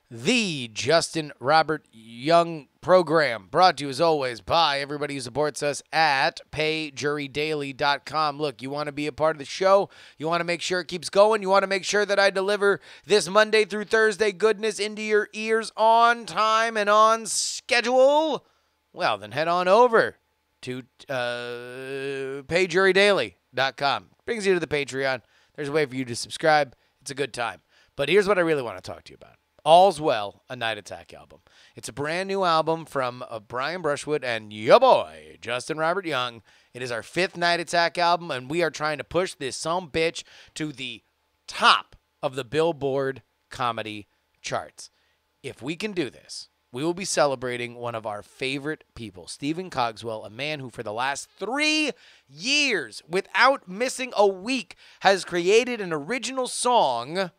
The Justin Robert Young program, brought to you as always by everybody who supports us at payjurydaily.com. Look, you want to be a part of the show, you want to make sure it keeps going, you want to make sure that I deliver this Monday through Thursday goodness into your ears on time and on schedule. Well, then head on over to payjurydaily.com. Brings you to the Patreon. There's a way for you to subscribe. It's a good time. But here's what I really want to talk to you about. All's Well, a Night Attack album. It's a brand new album from Brian Brushwood and your boy, Justin Robert Young. It is our 5th Night Attack album, and we are trying to push this sumbitch to the top of the Billboard comedy charts. If we can do this, we will be celebrating one of our favorite people, Stephen Cogswell, a man who for the last 3 years, without missing a week, has created an original song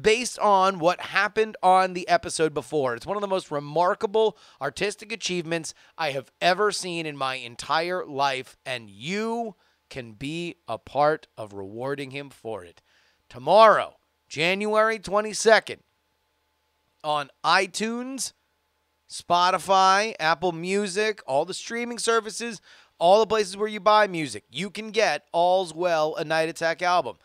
based on what happened on the episode before. It's one of the most remarkable artistic achievements I have ever seen in my entire life, and you can be a part of rewarding him for it. Tomorrow, January 22nd, on iTunes, Spotify, Apple Music, all the streaming services, all the places where you buy music, you can get All's Well, a Night Attack album.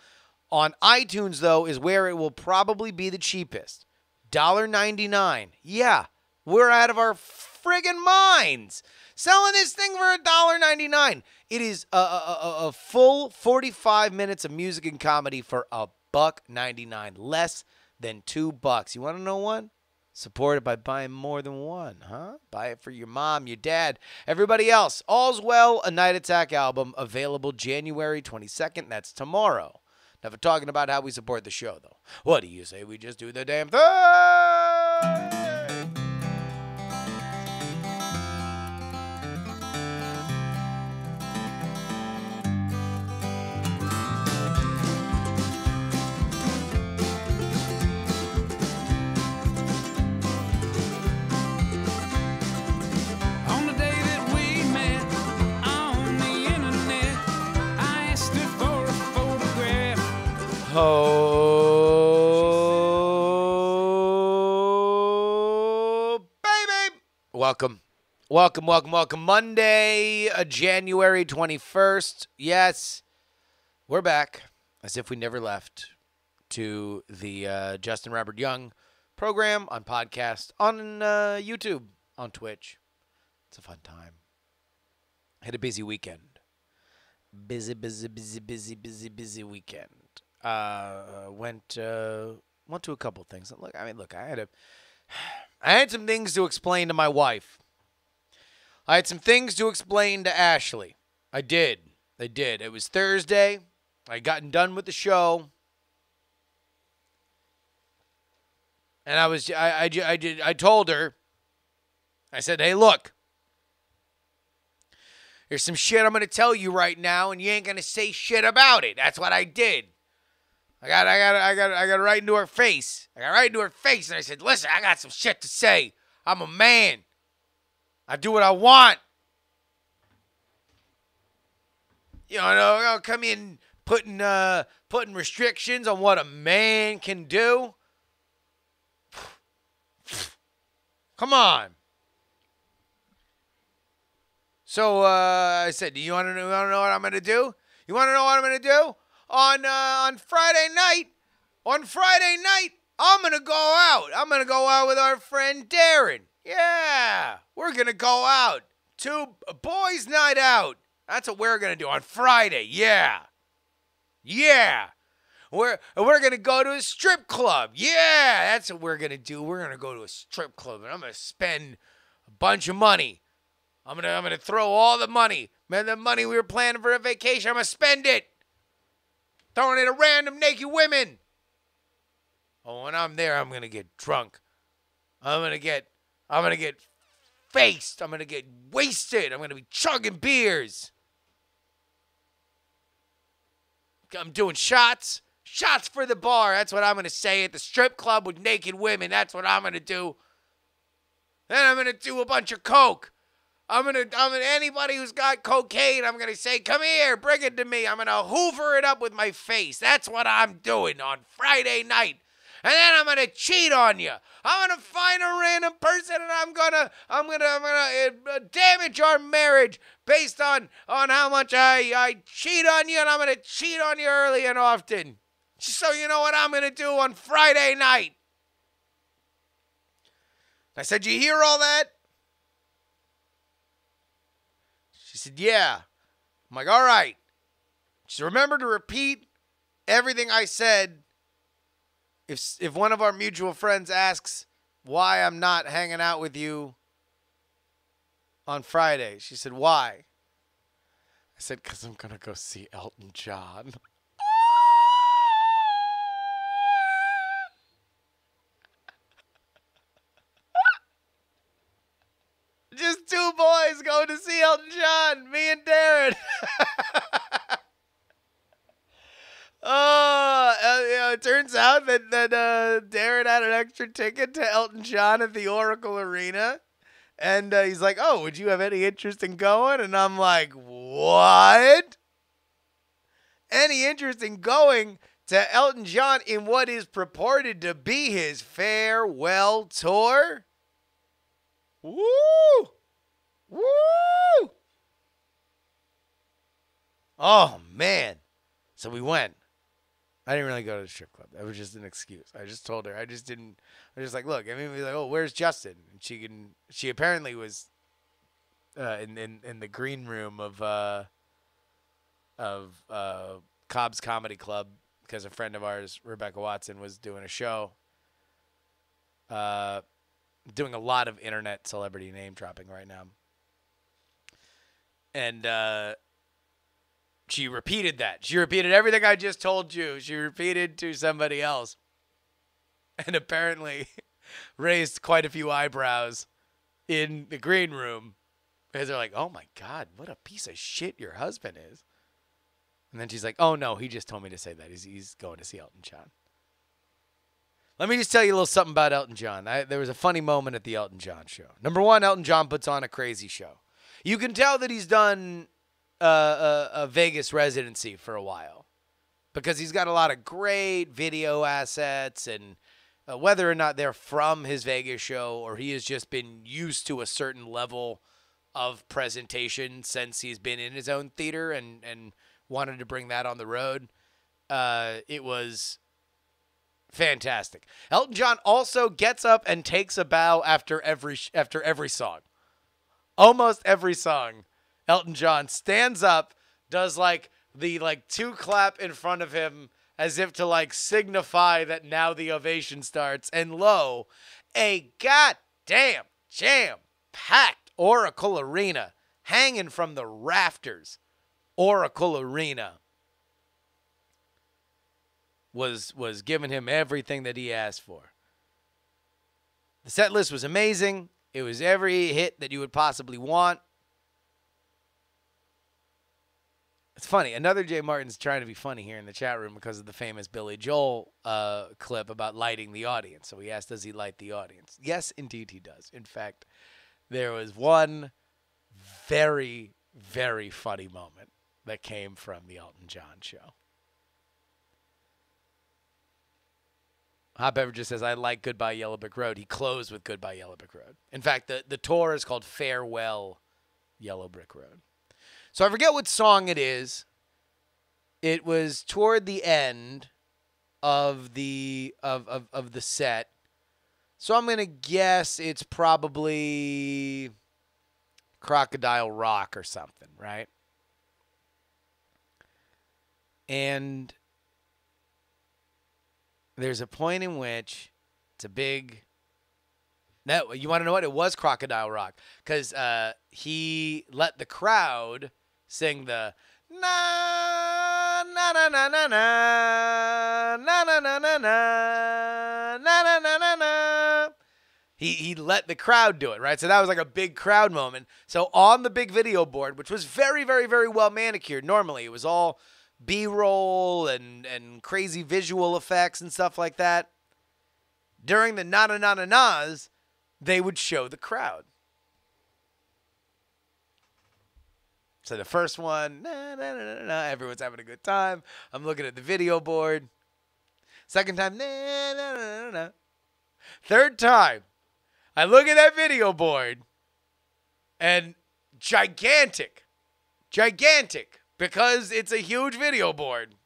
On iTunes, though, is where it will probably be the cheapest. $1.99. Yeah, we're out of our friggin' minds. Selling this thing for $1.99. It is a full 45 minutes of music and comedy for $1.99. Less than $2. You want to know what? Support it by buying more than one, huh? Buy it for your mom, your dad, everybody else. All's Well, a Night Attack album, available January 22nd. That's tomorrow. Never talking about how we support the show, though. What do you say we just do the damn thing? On the day that we met on the internet, I asked her for a photograph. Oh, baby. Welcome. Monday, January 21st. Yes, we're back as if we never left to the Justin Robert Young program on podcast, on YouTube, on Twitch. It's a fun time. Had a busy weekend. Busy weekend. Went to a couple things. Look, I had some things to explain to my wife. I had some things to explain to Ashley. I did. It was Thursday. I gotten done with the show, and I told her. I said, "Hey, look. There's some shit I'm going to tell you right now, and you ain't going to say shit about it." That's what I did. I got right into her face. And I said, "Listen, I got some shit to say. I'm a man. I do what I want. You know, come in putting restrictions on what a man can do. Come on." So I said, "Do you want to know what I'm going to do? You want to know what I'm going to do? On Friday night, I'm going to go out. I'm going to go out with our friend Darren. Yeah, we're going to go out to a boys' night out. That's what we're going to do on Friday. Yeah. We're going to go to a strip club. Yeah, that's what we're going to do. We're going to go to a strip club, and I'm going to spend a bunch of money. I'm gonna throw all the money. Man, the money we were planning for a vacation, I'm going to spend it. Throwing it at random naked women. Oh, when I'm there, I'm going to get drunk. I'm going to get faced. I'm going to get wasted. I'm going to be chugging beers. I'm doing shots. Shots for the bar. That's what I'm going to say at the strip club with naked women. That's what I'm going to do. Then I'm going to do a bunch of coke. I'm gonna anybody who's got cocaine, I'm gonna say, "Come here, bring it to me." I'm gonna hoover it up with my face. That's what I'm doing on Friday night. and then I'm gonna cheat on you. I'm gonna find a random person, and I'm gonna damage our marriage based on how much I cheat on you, and I'm gonna cheat on you early and often. So you know what I'm gonna do on Friday night? I said, you hear all that? She said, yeah. I'm like, all right. She said, remember to repeat everything I said if one of our mutual friends asks why I'm not hanging out with you on Friday. She said, why? I said, because I'm going to go see Elton John. Just two boys going to see Elton John, me and Darren. It turns out that Darren had an extra ticket to Elton John at the Oracle Arena. And he's like, oh, would you have any interest in going? And I'm like, what? Any interest in going to Elton John in what is purported to be his farewell tour? Woo! Woo! Oh, man. So we went. I didn't really go to the strip club. That was just an excuse. I just told her. I was just like, look, I mean, like, oh, where's Justin? And she apparently was in the green room of Cobb's Comedy Club because a friend of ours, Rebecca Watson, was doing a show. Doing a lot of internet celebrity name dropping right now. And she repeated that. She repeated everything I just told you. She repeated to somebody else. And apparently raised quite a few eyebrows in the green room. Because they're like, oh my God, what a piece of shit your husband is. And then she's like, oh no, he just told me to say that. He's going to see Elton John. Let me just tell you a little something about Elton John. There was a funny moment at the Elton John show. Number one, Elton John puts on a crazy show. You can tell that he's done a Vegas residency for a while because he's got a lot of great video assets, and whether or not they're from his Vegas show or he has just been used to a certain level of presentation since he's been in his own theater and wanted to bring that on the road. It was fantastic. Elton John also gets up and takes a bow after every song. Almost every song, Elton John stands up, does the two clap in front of him as if to signify that now the ovation starts, and lo, a goddamn jam-packed Oracle Arena hanging from the rafters. Oracle Arena was giving him everything that he asked for. The set list was amazing. It was every hit that you would possibly want. It's funny. Another Jay Martin's trying to be funny here in the chat room because of the famous Billy Joel clip about lighting the audience. So he asked, does he light the audience? Yes, indeed he does. In fact, there was one very, very funny moment that came from the Elton John show. Hot Beverage just says, I like Goodbye Yellow Brick Road. He closed with Goodbye Yellow Brick Road. In fact, the tour is called Farewell Yellow Brick Road. So I forget what song it is. It was toward the end of the set. So I'm going to guess it's probably Crocodile Rock or something, right? And there's a point in which it's a big... No, you want to know what? It was Crocodile Rock. Because he let the crowd sing the na na na na na na na na na na na na na na na. He let the crowd do it, right? So that was a big crowd moment. So on the big video board, which was very, very, very well manicured, normally it was all B-roll and crazy visual effects and stuff like that. During the na-na-na-na-nas, they would show the crowd. So the first one, na-na-na-na-na, everyone's having a good time. I'm looking at the video board. Second time, nah, nah, nah, nah, nah. Third time, I look at that video board and gigantic, because it's a huge video board.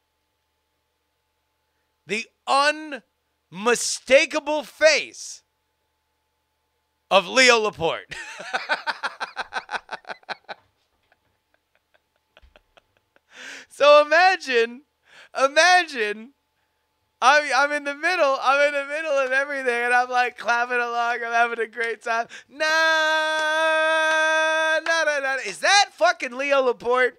The unmistakable face of Leo Laporte. So imagine, I'm in the middle of everything, and I'm like clapping along, I'm having a great time. Nah. Is that fucking Leo Laporte?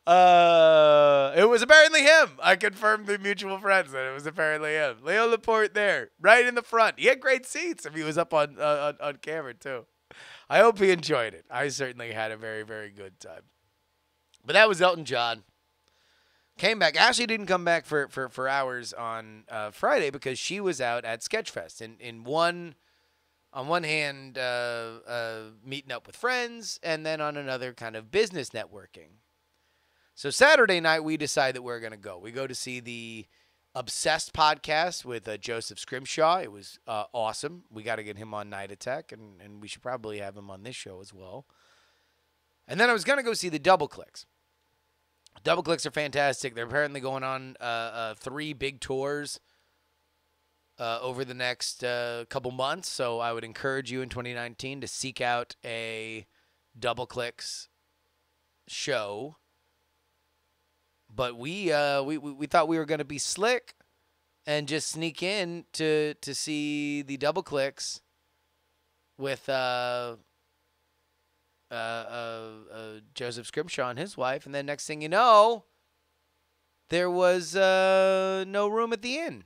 It was apparently him. I confirmed through mutual friends that it was apparently him. Leo Laporte there, right in the front. He had great seats if he was up on camera too. I hope he enjoyed it. I certainly had a very, very good time. But that was Elton John. Came back. Ashley didn't come back for hours on Friday because she was out at Sketchfest. On one hand, meeting up with friends, and then on another kind of business networking. So Saturday night, we decide that we're going to go. We go to see the Obsessed podcast with Joseph Scrimshaw. It was awesome. We got to get him on Night Attack, and we should probably have him on this show as well. And then I was going to go see the Double Clicks. Double Clicks are fantastic. They're apparently going on 3 big tours over the next couple months. So I would encourage you in 2019 to seek out a Double Clicks show. But we thought we were going to be slick and just sneak in to see the Double Clicks with Joseph Scrimshaw and his wife, and then next thing you know, there was no room at the inn.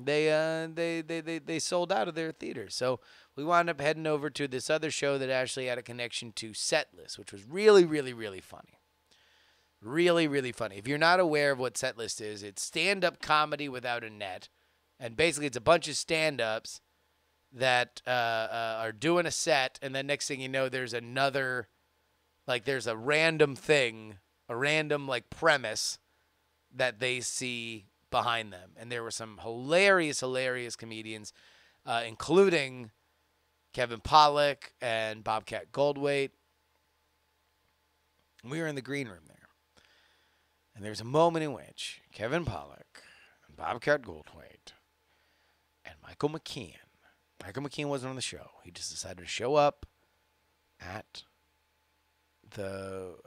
They sold out of their theater, so we wound up heading over to this other show that actually had a connection to Setlist, which was really, really, really funny. Really, really funny. If you're not aware of what Setlist is, it's stand-up comedy without a net. And basically it's a bunch of stand-ups that are doing a set, and then next thing you know, there's another, like there's a random thing, a random like premise that they see behind them. And there were some hilarious comedians, including Kevin Pollak and Bobcat Goldthwait. We were in the green room there. And there's a moment in which Kevin Pollak and Bobcat Goldthwait and Michael McKean wasn't on the show. He just decided to show up at the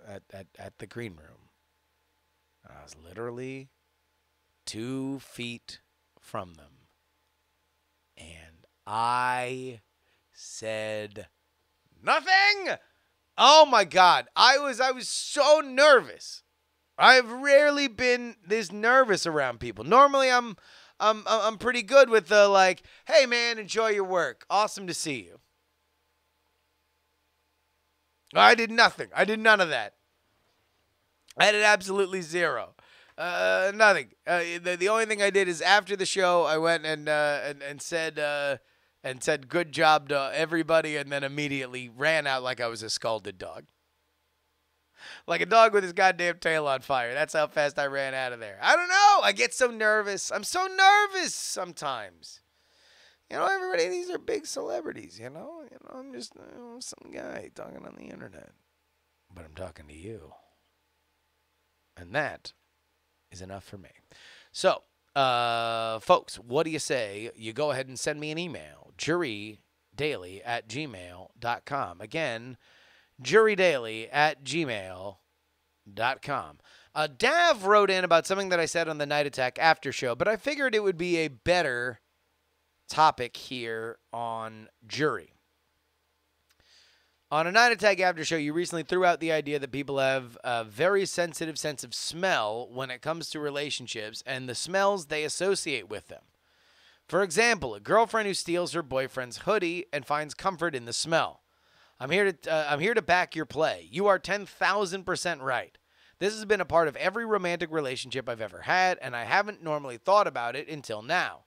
at the green room. I was literally 2 feet from them, and I said nothing. Oh my God, I was so nervous. I've rarely been this nervous around people. Normally, I'm pretty good with the like, hey man, enjoy your work. Awesome to see you. I did nothing. I did none of that. I did absolutely zero. Nothing. The only thing I did is after the show, I went and said good job to everybody, and then immediately ran out like I was a scalded dog. Like a dog with his goddamn tail on fire. That's how fast I ran out of there. I don't know. I get so nervous. I'm so nervous sometimes. You know, everybody, these are big celebrities, you know? I'm just some guy talking on the internet. But I'm talking to you. And that is enough for me. So, folks, what do you say? You go ahead and send me an email. JuRyDaily@gmail.com. Again, JuRyDaily@gmail.com. Dav wrote in about something that I said on the Night Attack after show, but I figured it would be a better topic here on JuRY. On a Night Attack after show, you recently threw out the idea that people have a very sensitive sense of smell when it comes to relationships and the smells they associate with them. For example, a girlfriend who steals her boyfriend's hoodie and finds comfort in the smell. I'm here to back your play. You are 10,000% right. This has been a part of every romantic relationship I've ever had, and I haven't normally thought about it until now.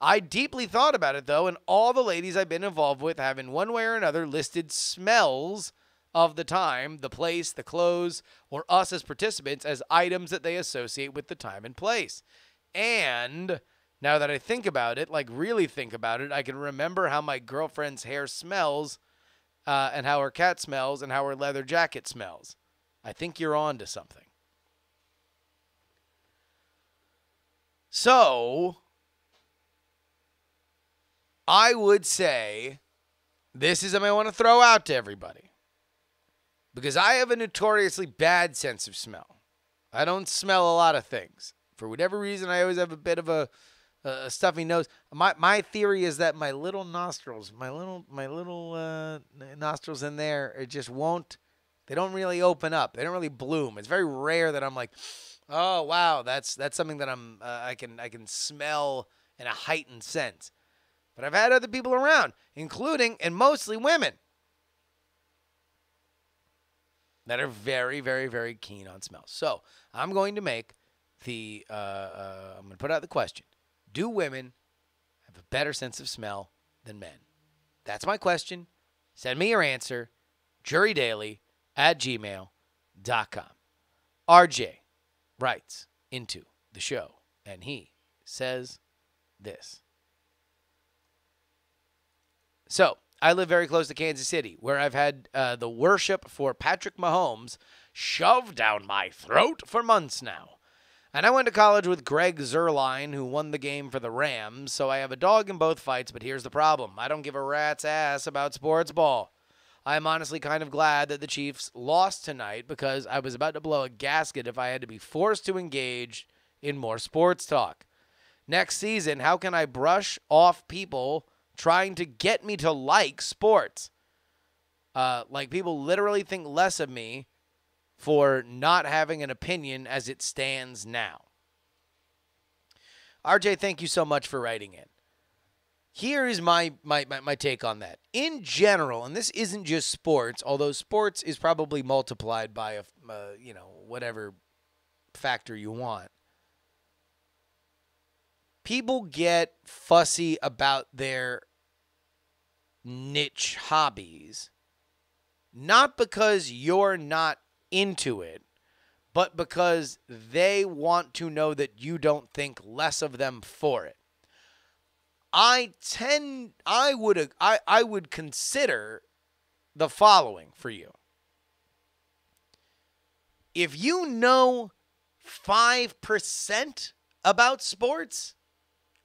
I deeply thought about it, though, and all the ladies I've been involved with have in one way or another listed smells of the time, the place, the clothes, or us as participants as items that they associate with the time and place. And now that I think about it, like really think about it, I can remember how my girlfriend's hair smells and how her cat smells and how her leather jacket smells. I think you're on to something. So, I would say this is something I want to throw out to everybody. Because I have a notoriously bad sense of smell. I don't smell a lot of things. For whatever reason, I always have a bit of a stuffy nose. My theory is that my little nostrils, my little nostrils in there, it just won't. They don't really open up. They don't really bloom. It's very rare that I'm like, oh wow, that's something that I can smell in a heightened sense. But I've had other people around, including and mostly women, that are very, very, very keen on smell. So I'm going to make I'm going to put out the question: do women have a better sense of smell than men? That's my question. Send me your answer. JuRYDaily@gmail.com. RJ writes into the show, and he says this. So, I live very close to Kansas City, where I've had the worship for Patrick Mahomes shoved down my throat for months now. And I went to college with Greg Zuerlein, who won the game for the Rams, so I have a dog in both fights, but here's the problem. I don't give a rat's ass about sports ball. I am honestly kind of glad that the Chiefs lost tonight because I was about to blow a gasket if I had to be forced to engage in more sports talk. Next season, how can I brush off people trying to get me to like sports? Like people literally think less of me for not having an opinion as it stands now. RJ, thank you so much for writing in. Here is my take on that. In general, and this isn't just sports, although sports is probably multiplied by whatever factor you want. People get fussy about their niche hobbies, not because you're not into it, but because they want to know that you don't think less of them for it. I would consider the following for you. If you know 5% about sports,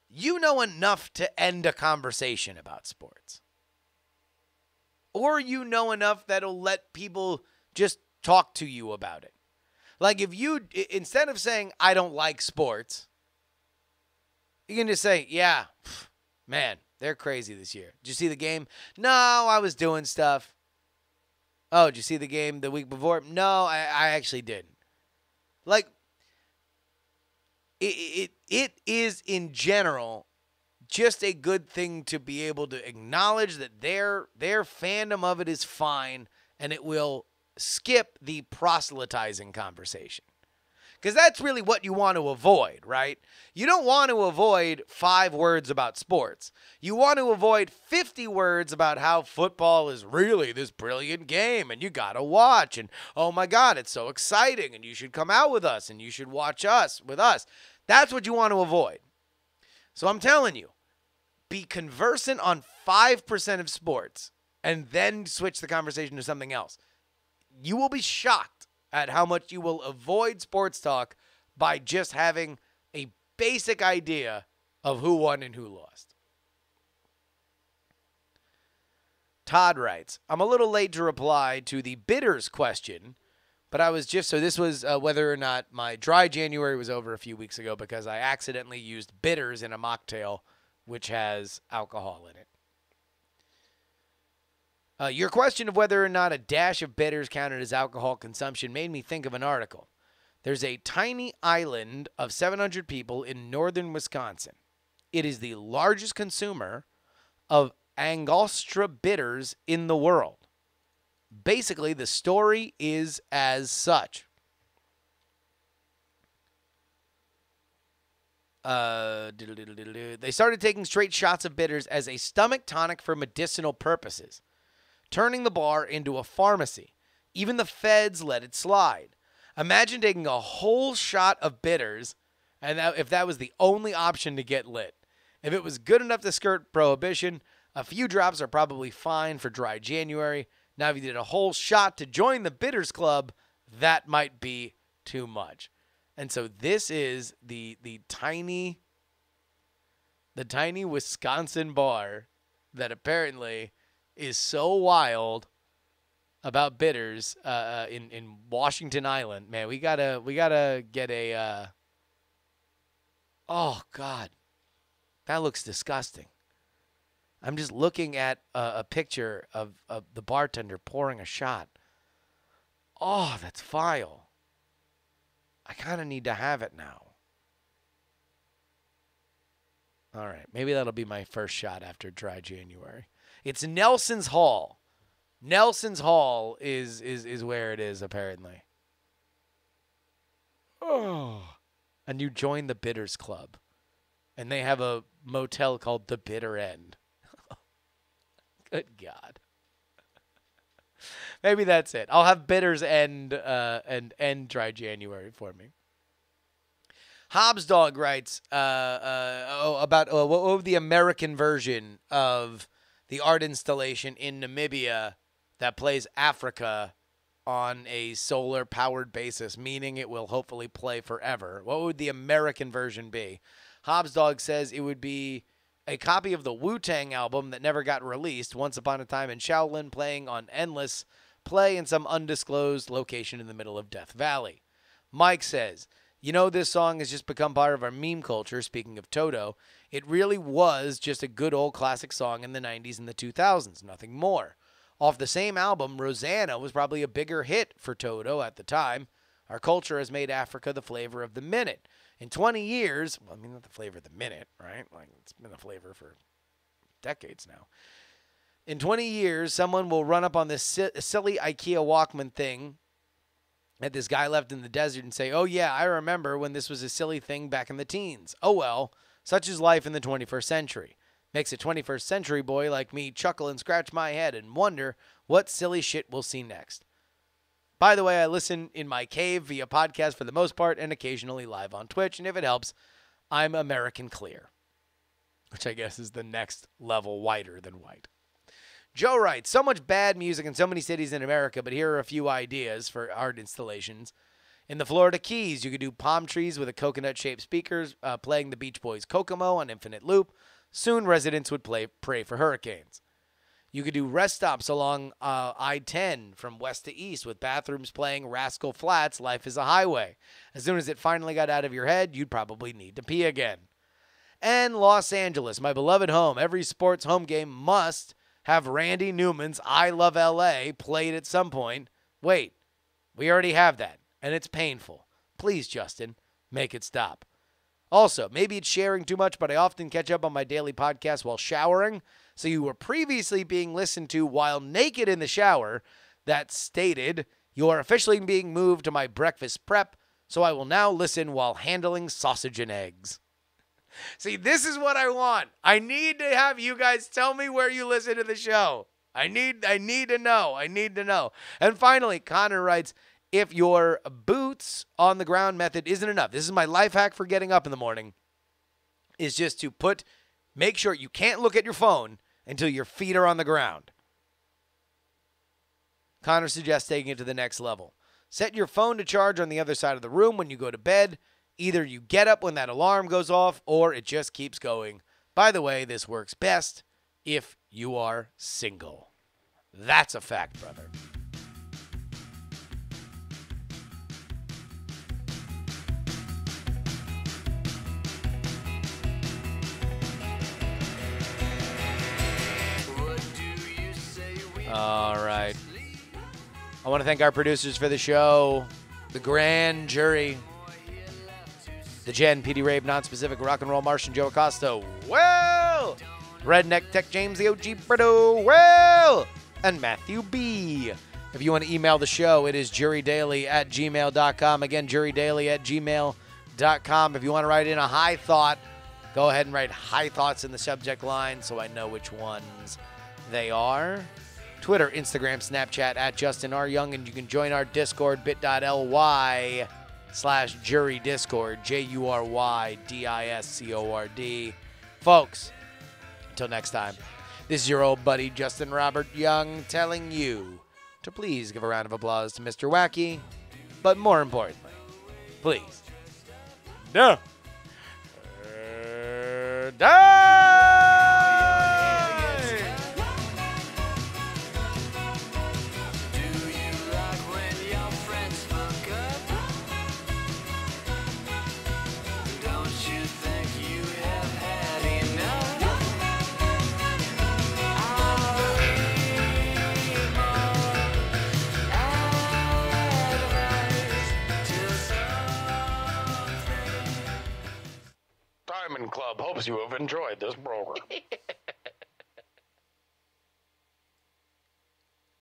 you know enough to end a conversation about sports. Or you know enough that'll let people just talk to you about it. Like if you, instead of saying, I don't like sports, you can just say, yeah, man, they're crazy this year. Did you see the game? No, I was doing stuff. Oh, did you see the game the week before? No, I actually didn't. Like, it is in general just a good thing to be able to acknowledge that their fandom of it is fine, and it will skip the proselytizing conversation. Because that's really what you want to avoid, right? You don't want to avoid 5 words about sports. You want to avoid 50 words about how football is really this brilliant game and you got to watch. And, oh my God, it's so exciting and you should come out with us and you should watch us with us. That's what you want to avoid. So I'm telling you, be conversant on 5% of sports and then switch the conversation to something else. You will be shocked at how much you will avoid sports talk by just having a basic idea of who won and who lost. Todd writes, I'm a little late to reply to the bitters question, but I was just, so this was whether or not my dry January was over a few weeks ago because I accidentally used bitters in a mocktail, which has alcohol in it. Your question of whether or not a dash of bitters counted as alcohol consumption made me think of an article. There's a tiny island of 700 people in northern Wisconsin. It is the largest consumer of Angostura bitters in the world. Basically, the story is as such. They started taking straight shots of bitters as a stomach tonic for medicinal purposes, turning the bar into a pharmacy. Even the feds let it slide. Imagine taking a whole shot of bitters, and if that was the only option to get lit. If it was good enough to skirt prohibition, a few drops are probably fine for dry January. Now, if you did a whole shot to join the bitters club, that might be too much. And so this is the tiny Wisconsin bar that apparently is so wild about bitters in Washington Island. Man, we gotta get a oh God, that looks disgusting. I'm just looking at a picture of the bartender pouring a shot. Oh, that's vile. I kind of need to have it now. All right, maybe that'll be my first shot after dry January. It's Nelson's Hall. Nelson's Hall is where it is, apparently. Oh. And you join the Bitters Club. And they have a motel called the Bitter End. Good God. Maybe that's it. I'll have Bitters end dry January for me. Hobbs Dog writes about what would the American version of the art installation in Namibia that plays Africa on a solar-powered basis, meaning it will hopefully play forever. What would the American version be? Hobbs Dog says it would be a copy of the Wu-Tang album that never got released, Once Upon a Time in Shaolin, playing on endless play in some undisclosed location in the middle of Death Valley. Mike says, you know, this song has just become part of our meme culture, speaking of Toto. It really was just a good old classic song in the 90s and the 2000s, nothing more. Off the same album, Rosanna was probably a bigger hit for Toto at the time. Our culture has made Africa the flavor of the minute. In 20 years, well, I mean, not the flavor of the minute, right? Like, it's been a flavor for decades now. In 20 years, someone will run up on this silly IKEA Walkman thing that this guy left in the desert and say, oh, yeah, I remember when this was a silly thing back in the teens. Oh, well, such is life in the 21st century. Makes a 21st century boy like me chuckle and scratch my head and wonder what silly shit we'll see next. By the way, I listen in my cave via podcast for the most part and occasionally live on Twitch. And if it helps, I'm American Clear, which I guess is the next level whiter than white. Joe writes, so much bad music in so many cities in America, but here are a few ideas for art installations. In the Florida Keys, you could do palm trees with a coconut-shaped speakers playing the Beach Boys' Kokomo on infinite loop. Soon, residents would pray for hurricanes. You could do rest stops along I-10 from west to east with bathrooms playing Rascal Flatts' Life is a Highway. As soon as it finally got out of your head, you'd probably need to pee again. And Los Angeles, my beloved home. Every sports home game must have Randy Newman's I Love L.A. played at some point. Wait, we already have that, and it's painful. Please, Justin, make it stop. Also, maybe it's sharing too much, but I often catch up on my daily podcast while showering. So you were previously being listened to while naked in the shower. That stated, you are officially being moved to my breakfast prep, so I will now listen while handling sausage and eggs. See, this is what I want. I need to have you guys tell me where you listen to the show. I need to know. I need to know. And finally, Connor writes, if your boots on the ground method isn't enough, this is my life hack for getting up in the morning, is just to make sure you can't look at your phone until your feet are on the ground. Connor suggests taking it to the next level. Set your phone to charge on the other side of the room when you go to bed. Either you get up when that alarm goes off, or it just keeps going. By the way, this works best if you are single. That's a fact, brother. All right. I want to thank our producers for the show, the grand jury, the Jen, PD Rabe, Non-Specific, Rock and Roll Martian, Joe Acosta, well, Redneck Tech James, the OG Brito, well, and Matthew B. If you want to email the show, it is jurydaily@gmail.com. Again, jurydaily@gmail.com. If you want to write in a high thought, go ahead and write high thoughts in the subject line so I know which ones they are. Twitter, Instagram, Snapchat at Justin R. Young, and you can join our Discord, bit.ly/JuRy Discord, JuRY Folks, until next time, this is your old buddy Justin Robert Young telling you to please give a round of applause to Mr. Wacky, but more importantly, please, no. Diamond Club hopes you have enjoyed this program.